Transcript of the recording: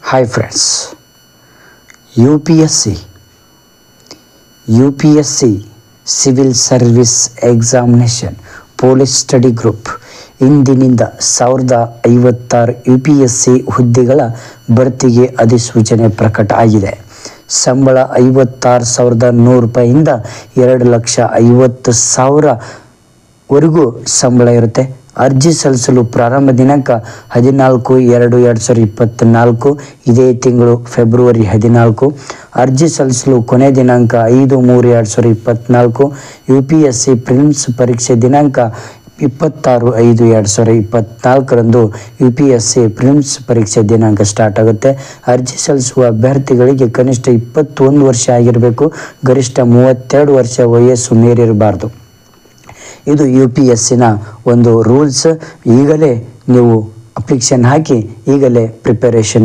Hi friends, U P S C civil service examination police study group ಇಂದಿನಿಂದ 1056 you P S C ಹುದ್ದೆಗಳ ಭರ್ತಿಗೆ ಅಧಿಸೂಚನೆ ಪ್ರಕಟ ಆಗಿದೆ. ಸಂಬಳ 56,100 ರೂಪಾಯಿಯಿಂದ 2,50,000 ವರೆಗೂ ಸಂಬಳ ಇರುತ್ತೆ. ಅರ್ಜಿ ಸಲ್ಲಿಸಲು ಪ್ರಾರಂಭ ದಿನಾಂಕ 14/2/2024, ಇದೇ ತಿಂಗಳು ಫೆಬ್ರವರಿ 14. ಅರ್ಜಿ ಸಲ್ಲಿಸಲು ಕೊನೆ ದಿನಾಂಕ 5/3/2024. U P S C prelims ಪರೀಕ್ಷೆ ದಿನಾಂಕ 26/5/2024 U P S C prelims ಪರೀಕ್ಷೆ ದಿನಾಂಕ ಸ್ಟಾರ್ಟ್ ಆಗುತ್ತೆ. ಅರ್ಜಿ ಸಲ್ಲಿಸುವ ಅಭ್ಯರ್ಥಿಗಳಿಗೆ ಕನಿಷ್ಠ 21 ವರ್ಷ ಆಗಿರಬೇಕು, ಗರಿಷ್ಠ 32 ವರ್ಷ ವಯಸ್ಸು ಮೀರಿರಬಾರ್ದು. ಇದು ಯು ಪಿ ಎಸ್ ಸಿನ ಒಂದು ರೂಲ್ಸ್. ಈಗಲೇ ನೀವು ಅಪ್ಲಿಕೇಶನ್ ಹಾಕಿ ಈಗಲೇ ಪ್ರಿಪರೇಷನ್